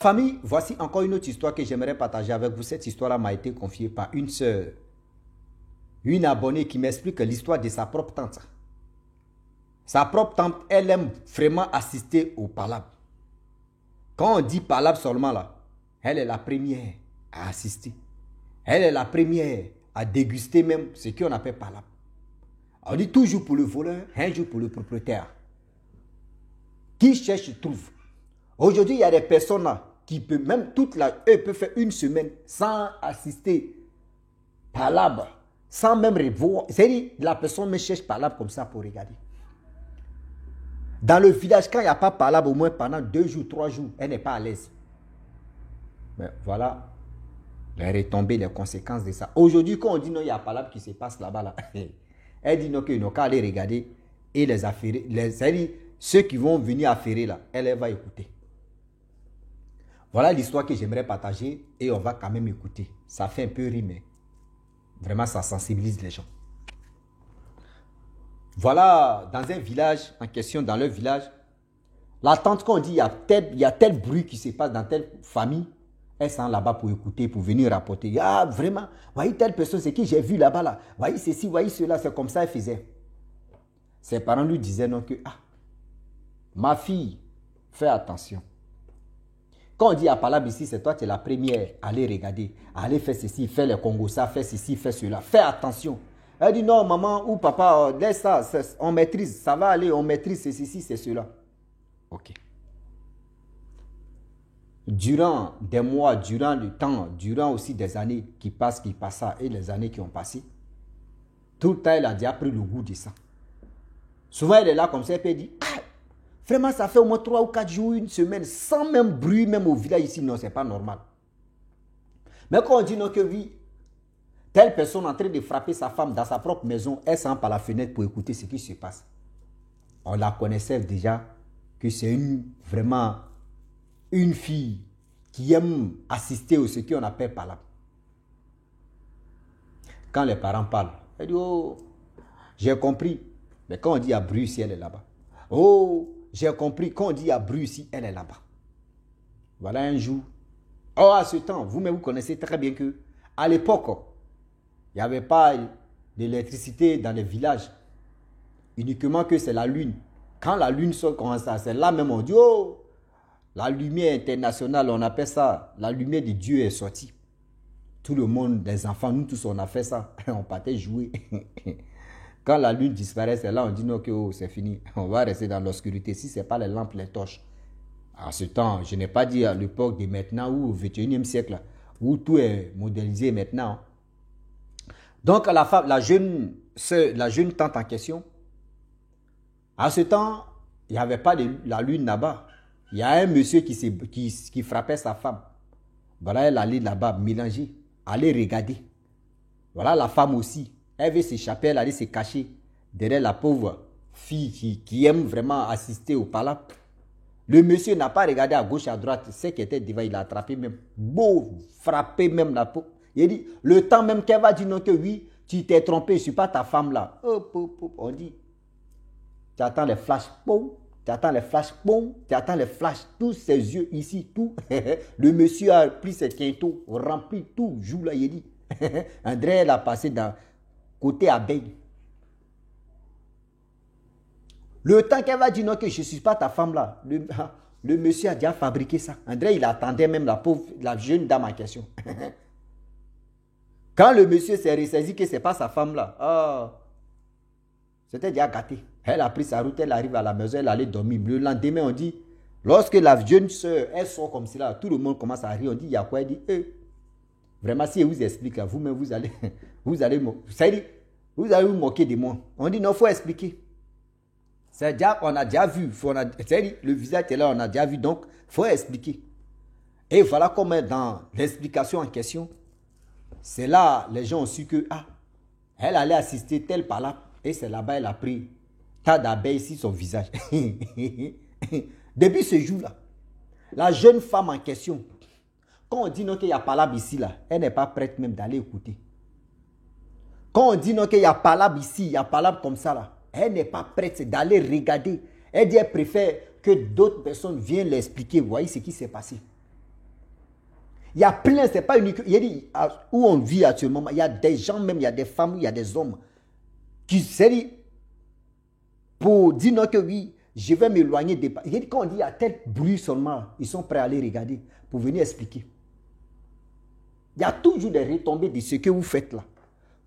Famille, voici encore une autre histoire que j'aimerais partager avec vous. Cette histoire-là m'a été confiée par une sœur, une abonnée qui m'explique l'histoire de sa propre tante. Sa propre tante, elle aime vraiment assister au palabre. Quand on dit palabre seulement là, elle est la première à assister. Elle est la première à déguster même ce qu'on appelle palabre. On dit toujours pour le voleur, un jour pour le propriétaire. Qui cherche trouve. Aujourd'hui, il y a des personnes là qui peuvent même eux peuvent faire une semaine sans assister palabre, sans même revoir. C'est-à-dire, la personne me cherche palabre comme ça pour regarder. Dans le village, quand il n'y a pas palabre, au moins pendant 2 jours, 3 jours, elle n'est pas à l'aise. Mais voilà les retombées, les conséquences de ça. Aujourd'hui, quand on dit non, il y a palabre qui se passe là-bas, là, elle dit non, qu'ils n'ont qu'à aller regarder et les affairer. C'est-à-dire, ceux qui vont venir affairer là, elle va écouter. Voilà l'histoire que j'aimerais partager et on va quand même écouter. Ça fait un peu rire, mais vraiment ça sensibilise les gens. Voilà, dans un village en question, dans leur village, la tante qu'on dit, il y a tel bruit qui se passe dans telle famille, elle s'en là-bas pour écouter, pour venir rapporter. Ah, vraiment, voyez telle personne, c'est qui j'ai vu là-bas, là. Voyez ceci, voyez cela, c'est comme ça elle faisait. Ses parents lui disaient non que, ma fille, fais attention. Quand on dit à palabre ici, c'est toi qui es la première à aller regarder, à aller faire ceci, faire les Congo, ça, faire ceci, faire cela. Fais attention. Elle dit non, maman ou papa, laisse ça, on maîtrise, ça va aller, on maîtrise, c'est ceci, c'est cela. Ok. Durant des mois, durant le temps, durant aussi des années qui passent et les années qui ont passé, tout le temps, elle a déjà pris le goût de ça. Souvent, elle est là comme ça, elle peut dire, vraiment, ça fait au moins 3 ou 4 jours, une semaine, sans même bruit, même au village ici. Non, c'est pas normal. Mais quand on dit non que oui, telle personne en train de frapper sa femme dans sa propre maison, elle sent par la fenêtre pour écouter ce qui se passe. On la connaissait déjà que c'est vraiment une fille qui aime assister à ce qu'on appelle palabre. Quand les parents parlent, elle dit, oh, j'ai compris. Mais quand on dit il y a bruit ici, elle est là-bas. Oh, j'ai compris. Quand on dit il y a bruit ici, elle est là-bas. Voilà un jour. Oh, à ce temps, vous-même, vous connaissez très bien que à l'époque, il n'y avait pas d'électricité dans les villages. Uniquement que c'est la lune. Quand la lune sort comme ça, c'est là même on dit, oh, la lumière internationale, on appelle ça, la lumière de Dieu est sortie. Tout le monde, les enfants, nous tous, on a fait ça. On partait jouer. Quand la lune disparaît, c'est là on dit non que oh, c'est fini. On va rester dans l'obscurité. Si ce n'est pas les lampes, les torches. En ce temps, je n'ai pas dit à l'époque de maintenant ou au 21e siècle, où tout est modélisé maintenant. Donc la jeune tante en question, à ce temps, il n'y avait pas la lune là-bas. Il y a un monsieur qui frappait sa femme. Voilà, elle allait là-bas mélanger, aller regarder. Voilà la femme aussi. Elle veut s'échapper, elle allait se cacher derrière la pauvre fille qui aime vraiment assister au palabre. Le monsieur n'a pas regardé à gauche, à droite. Ce qui était devant, il a attrapé même. Beau, frappé même la peau. Il dit, le temps même qu'elle va dire non que oui, tu t'es trompé, je ne suis pas ta femme là. On dit, tu attends les flashs, tu attends les flashs, tu attends les flashs, tous ses yeux ici, tout. Le monsieur a pris ses quintaux, rempli tout, joue là, il dit. André, elle a passé dans côté abeille. Le temps qu'elle va dire non que je ne suis pas ta femme là, le monsieur a déjà fabriqué ça. André, il attendait même la jeune dame en question. Quand le monsieur s'est ressaisi que ce n'est pas sa femme là, c'était déjà gâté. Elle a pris sa route, elle arrive à la maison, elle allait dormir. Le lendemain, on dit, lorsque la jeune soeur, elle sort comme cela, tout le monde commence à rire. On dit, il y a quoi? Elle dit, vraiment, si elle vous explique, vous-même, vous allez vous moquer de moi. On dit, non, il faut expliquer. On a déjà vu. Le visage est là, on a déjà vu. Donc, il faut expliquer. Et voilà comment dans l'explication en question, c'est là, les gens ont su que, elle allait assister tel palabre. Et c'est là-bas, elle a pris tas d'abeilles sur son visage. Depuis ce jour-là, la jeune femme en question, quand on dit non qu'il y a palabre ici, là, elle n'est pas prête même d'aller écouter. Quand on dit non qu'il y a palabre ici, il y a palabre comme ça, là, elle n'est pas prête d'aller regarder. Elle dit qu'elle préfère que d'autres personnes viennent l'expliquer. Vous voyez ce qui s'est passé. Il y a plein, c'est pas unique. Il y a dit, où on vit actuellement, il y a des gens même, il y a des femmes, il y a des hommes qui, c'est dit, pour dire non que oui, je vais m'éloigner des... Il y a dit, quand on dit il y a tel bruit seulement, ils sont prêts à aller regarder pour venir expliquer. Il y a toujours des retombées de ce que vous faites là.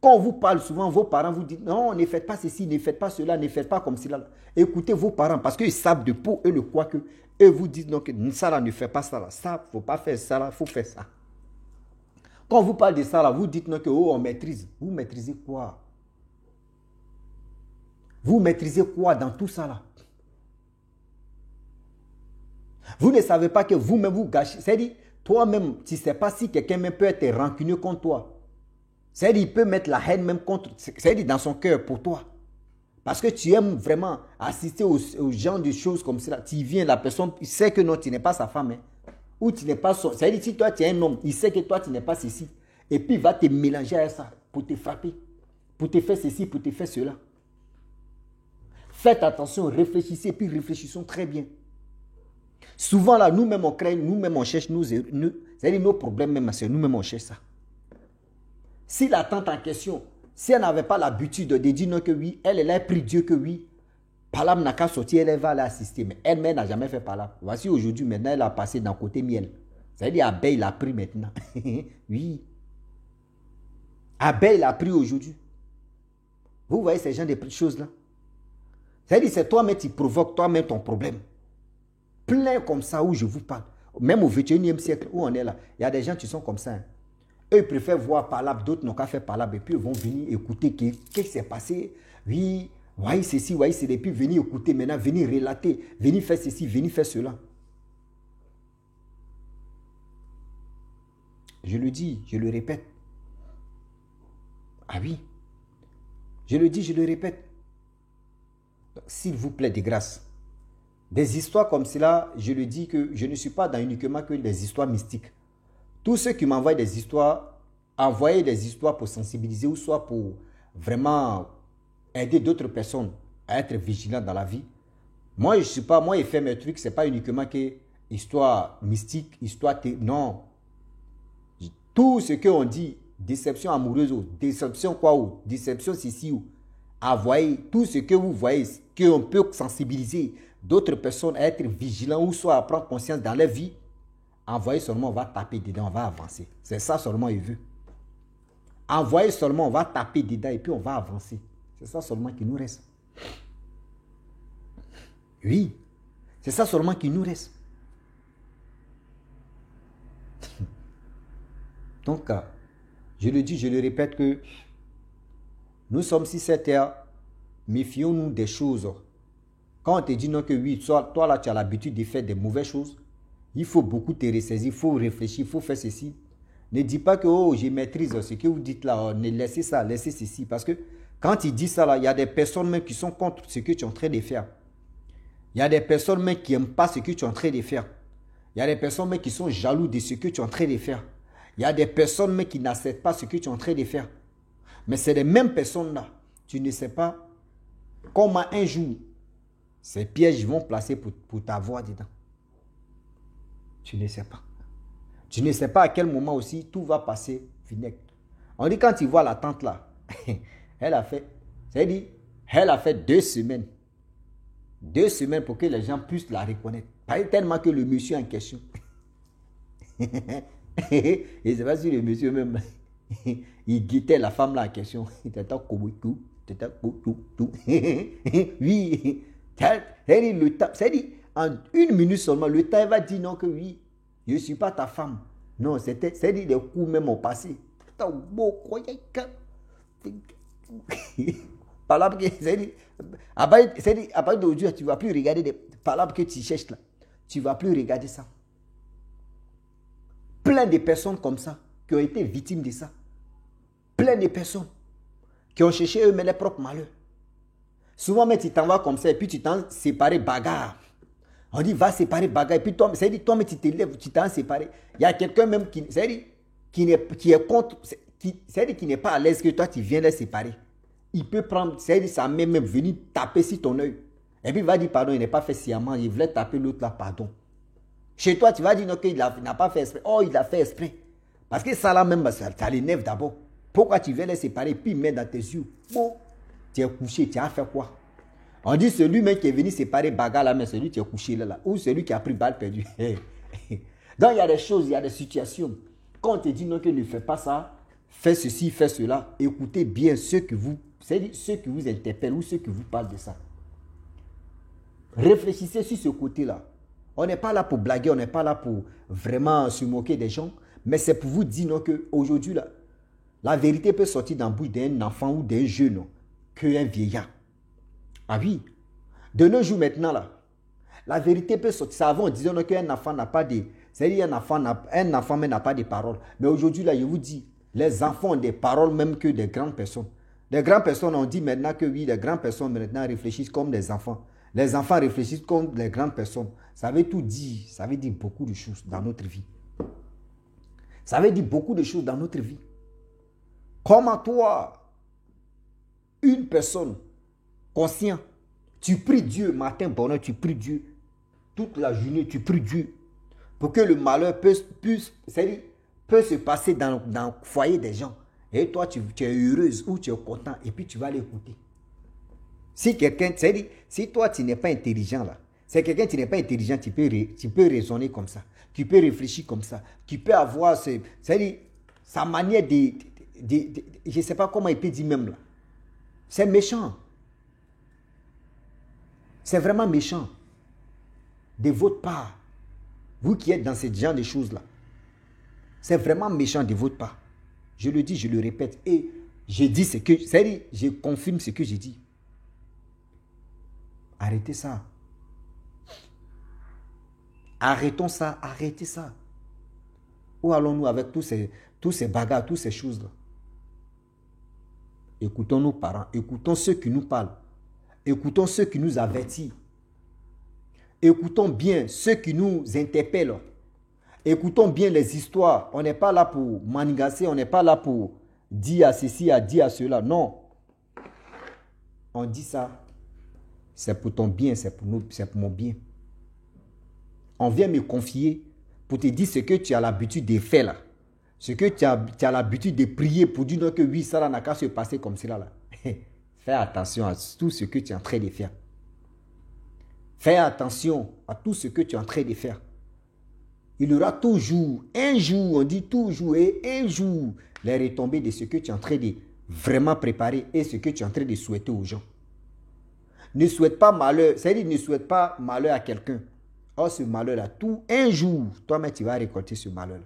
Quand on vous parle souvent, vos parents vous disent non, ne faites pas ceci, ne faites pas cela, ne faites pas comme cela. Écoutez vos parents parce qu'ils savent de pour eux le quoi que eux vous disent non, que ça là, ne fait pas ça là. Ça, il ne faut pas faire ça là, il faut faire ça. Quand on vous parle de ça là, vous dites non que oh, on maîtrise. Vous maîtrisez quoi? Vous maîtrisez quoi dans tout ça là? Vous ne savez pas que vous-même vous gâchez. C'est-à-dire, toi-même, tu ne sais pas si quelqu'un même peut être rancunieux contre toi. C'est-à-dire, il peut mettre la haine même contre, c'est-à-dire dans son cœur pour toi. Parce que tu aimes vraiment assister aux gens de choses comme cela. Tu viens, la personne, il sait que non, tu n'es pas sa femme. Hein. Ou tu n'es pas son... C'est-à-dire, si toi, tu es un homme, il sait que toi, tu n'es pas ceci. Et puis, il va te mélanger à ça pour te frapper. Pour te faire ceci, pour te faire cela. Faites attention, réfléchissez, puis réfléchissons très bien. Souvent, là, nous-mêmes, on crée, nous-mêmes, on cherche, c'est-à-dire nos problèmes même, c'est nous-mêmes, on cherche ça. Si la tante en question, si elle n'avait pas l'habitude de dire non que oui, elle a pris Dieu que oui, Palam n'a qu'à sortir, elle va aller assister. Mais elle-même n'a jamais fait Palam. Voici aujourd'hui, maintenant, elle a passé d'un côté miel. C'est-à-dire, abeille l'a pris maintenant. Oui. Abeille l'a pris aujourd'hui. Vous voyez ces gens de choses-là. C'est-à-dire, c'est toi-même qui provoques toi-même ton problème. Plein comme ça où je vous parle. Même au 21e siècle où on est là, il y a des gens qui sont comme ça. Hein. Eux, ils préfèrent voir Palab, d'autres n'ont qu'à faire Palab. Et puis, ils vont venir écouter qu'est-ce qui s'est passé. Oui, voyez ceci, voyez ceci. Et puis, venir écouter maintenant, venir relater, venir faire ceci, venir faire cela. Je le dis, je le répète. Ah oui. Je le dis, je le répète. S'il vous plaît, de grâce. Des histoires comme cela, je le dis que je ne suis pas dans uniquement que des histoires mystiques. Tous ceux qui m'envoient des histoires, envoyez des histoires pour sensibiliser ou soit pour vraiment aider d'autres personnes à être vigilants dans la vie. Moi, je ne suis pas, moi, je fais mes trucs, ce n'est pas uniquement que histoire mystique, histoire... Non. Tout ce qu'on dit, déception amoureuse, déception quoi ou, déception ceci ou, envoyez tout ce que vous voyez, qu'on peut sensibiliser d'autres personnes à être vigilants ou soit à prendre conscience dans leur vie, envoyez seulement, on va taper dedans, on va avancer. C'est ça seulement, il veut. Envoyez seulement, on va taper dedans et puis on va avancer. C'est ça seulement qui nous reste. Oui, c'est ça seulement qui nous reste. Donc, je le dis, je le répète que nous sommes sur cette terre, méfions-nous des choses. Quand on te dit non que oui, toi là tu as l'habitude de faire des mauvaises choses, il faut beaucoup te ressaisir, il faut réfléchir, il faut faire ceci. Ne dis pas que oh, je maîtrise ce que vous dites là, oh, ne laissez ça, laissez ceci. Parce que quand il dit ça là, il y a des personnes même qui sont contre ce que tu es en train de faire. Il y a des personnes même qui n'aiment pas ce que tu es en train de faire. Il y a des personnes même qui sont jaloux de ce que tu es en train de faire. Il y a des personnes même qui n'acceptent pas ce que tu es en train de faire. Mais c'est les mêmes personnes là. Tu ne sais pas comment un jour ces pièges vont placer pour t'avoir dedans. Tu ne sais pas. Tu ne sais pas à quel moment aussi tout va passer vinaigre. On dit quand tu vois la tante là, elle a fait 2 semaines. 2 semaines pour que les gens puissent la reconnaître. Pas tellement que le monsieur en question. Et c'est pas si le monsieur même, il guettait la femme là en question. Il était tout. Oui. C'est-à-dire, en 1 minute seulement, le temps va dire non que oui, je ne suis pas ta femme. Non, c'est-à-dire les coups même ont passé. À partir d'aujourd'hui, tu ne vas plus regarder des palabres que tu cherches là. Tu ne vas plus regarder ça. Plein de personnes comme ça qui ont été victimes de ça. Plein de personnes qui ont cherché eux-mêmes leurs propres malheurs. Souvent, mais tu t'en vas comme ça et puis tu t'en sépares bagarre. On dit va séparer bagarre et puis toi, c'est-à-dire toi, mais tu te lèves, tu t'en sépares. Il y a quelqu'un même qui est contre, c'est-à-dire qui n'est pas à l'aise que toi tu viens les séparer. Il peut prendre, c'est-à-dire sa main même venir taper sur ton œil. Et puis il va dire pardon, il n'est pas fait sciemment, il voulait taper l'autre là, pardon. Chez toi, tu vas dire non, qu'il n'a pas fait exprès. Oh, il a fait exprès. Parce que ça là même, ça l'énerve d'abord. Pourquoi tu veux les séparer, puis mettre dans tes yeux? Bon, tu es couché, tu as fait quoi? On dit celui même qui est venu séparer bagarre là, mais celui qui est couché là, ou celui qui a pris balle perdue. Donc il y a des choses, il y a des situations. Quand on te dit non, que ne fais pas ça, fais ceci, fais cela, écoutez bien ceux qui vous interpellent ou ceux qui vous parlent de ça. Réfléchissez sur ce côté-là. On n'est pas là pour blaguer, on n'est pas là pour vraiment se moquer des gens, mais c'est pour vous dire non, qu'aujourd'hui, la vérité peut sortir dans la bouche d'un enfant ou d'un jeune qu'un vieillard. Ah oui, de nos jours maintenant, là, la vérité peut sortir. Ça avant, on disait qu'un enfant n'a pas de... C'est-à-dire un enfant même n'a pas de paroles. Mais aujourd'hui, là, je vous dis, les enfants ont des paroles même que des grandes personnes. Les grandes personnes, on dit maintenant que oui, les grandes personnes maintenant réfléchissent comme des enfants. Les enfants réfléchissent comme les grandes personnes. Ça veut tout dire. Ça veut dire beaucoup de choses dans notre vie. Ça veut dire beaucoup de choses dans notre vie. Comment toi, une personne consciente, tu pries Dieu matin, bonheur, tu pries Dieu toute la journée, tu pries Dieu pour que le malheur peut se passer dans le foyer des gens. Et toi, tu es heureuse ou tu es content et puis tu vas l'écouter. Si quelqu'un, c'est-à-dire, si toi tu n'es pas intelligent là, c'est quelqu'un qui n'est pas intelligent, tu peux raisonner comme ça, tu peux réfléchir comme ça, tu peux avoir c'est-à-dire, sa manière de je ne sais pas comment il peut dire même là. C'est méchant. C'est vraiment méchant. De votre part, vous qui êtes dans ce genre de choses là, c'est vraiment méchant de votre part. Je le dis, je le répète, et je dis ce que, c'est-à-dire, je confirme ce que j'ai dit. Arrêtez ça. Arrêtons ça, arrêtez ça. Où allons-nous avec tous ces bagarres, toutes ces choses-là? Écoutons nos parents, écoutons ceux qui nous parlent, écoutons ceux qui nous avertissent, écoutons bien ceux qui nous interpellent, écoutons bien les histoires. On n'est pas là pour manigancer, on n'est pas là pour dire à ceci, à dire à cela. Non. On dit ça, c'est pour ton bien, c'est pour mon bien. On vient me confier pour te dire ce que tu as l'habitude de faire là. Ce que tu as l'habitude de prier pour dire non, que oui, ça n'a qu'à se passer comme cela là. Fais attention à tout ce que tu es en train de faire. Fais attention à tout ce que tu es en train de faire. Il y aura toujours, un jour, on dit toujours, et un jour, les retombées de ce que tu es en train de vraiment préparer et ce que tu es en train de souhaiter aux gens. Ne souhaite pas malheur, c'est-à-dire ne souhaite pas malheur à quelqu'un. Oh, ce malheur-là, tout un jour, toi-même, tu vas récolter ce malheur-là.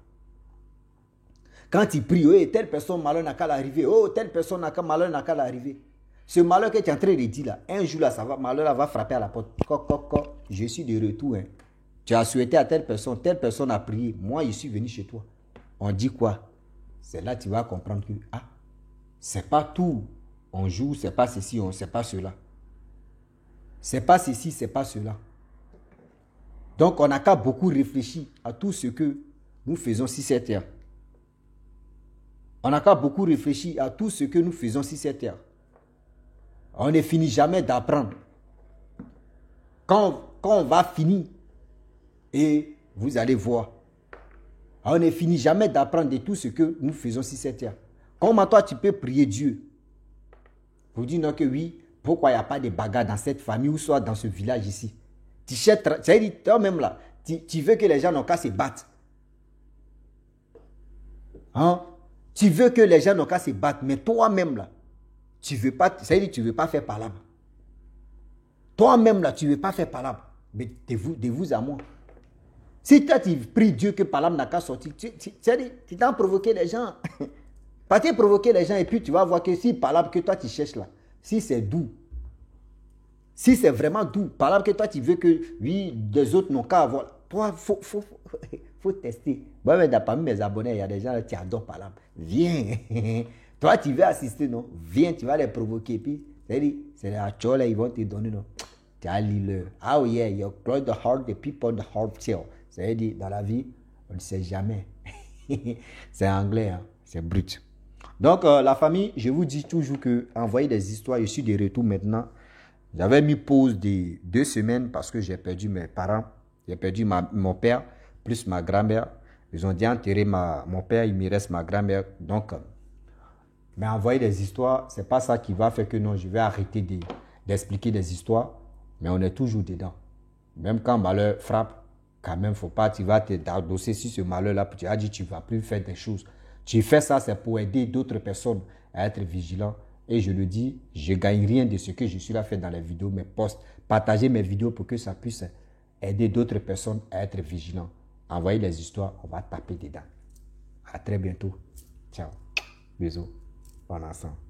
Quand tu pries, oh, telle personne, malheur n'a qu'à l'arriver. Oh, telle personne, malheur n'a qu'à l'arriver. Ce malheur que tu es en train de dire là, un jour là, malheur va frapper à la porte. Je suis de retour. Hein. Tu as souhaité à telle personne a prié. Moi, je suis venu chez toi. On dit quoi? C'est là que tu vas comprendre que, c'est pas tout. On joue, c'est pas ceci, c'est pas cela. C'est pas ceci, c'est pas cela. Donc, on n'a qu'à beaucoup réfléchir à tout ce que nous faisons sur cette terre. On n'a qu'à beaucoup réfléchir à tout ce que nous faisons sur cette terre. On ne finit jamais d'apprendre. Quand on va finir, et vous allez voir, on ne finit jamais d'apprendre de tout ce que nous faisons sur cette terre. Comment toi tu peux prier Dieu pour dire non que oui, pourquoi il n'y a pas de bagarre dans cette famille ou soit dans ce village ici? Tu cherches, toi-même là, tu veux que les gens n'ont qu'à se battre. Hein? Tu veux que les gens n'ont qu'à se battre, mais toi-même là, tu ne veux pas faire palabre. Toi-même là, tu ne veux pas faire palabre. Mais de vous à moi. Si toi tu pries Dieu que palabre n'a qu'à sortir, tu t'as provoqué les gens. Pas te provoquer les gens et puis tu vas voir que si palabre que toi tu cherches là, si c'est doux, si c'est vraiment doux, palabre que toi tu veux que oui, des autres n'ont qu'à avoir, toi, faut tester. Moi, même parmi mes abonnés, il y a des gens qui adorent palabre. Viens. Toi, tu veux assister, non? Viens, tu vas les provoquer. Puis, c'est la chola, ils vont te donner, non? Tu as l'île. Oh yeah, you close the heart, the people, the heart tell. C'est-à-dire, dans la vie, on ne sait jamais. C'est anglais, hein? C'est brut. Donc, la famille, je vous dis toujours que envoyer des histoires, je suis de retour maintenant. J'avais mis pause de 2 semaines parce que j'ai perdu mes parents. J'ai perdu mon père. plus ma grand-mère. Ils ont dit enterrer mon père, il me reste ma grand-mère. Donc, mais envoyer des histoires, c'est pas ça qui va faire que non, je vais arrêter d'expliquer des histoires. Mais on est toujours dedans. Même quand malheur frappe, quand même, faut pas, tu vas t'adosser sur ce malheur-là, tu as dit, tu vas plus faire des choses. Tu fais ça, c'est pour aider d'autres personnes à être vigilants. Et je le dis, je ne gagne rien de ce que je suis là fait dans les vidéos, mes posts. Partagez mes vidéos pour que ça puisse aider d'autres personnes à être vigilants. Envoyez les histoires, on va taper dedans. À très bientôt. Ciao. Bisous. Bon ensemble.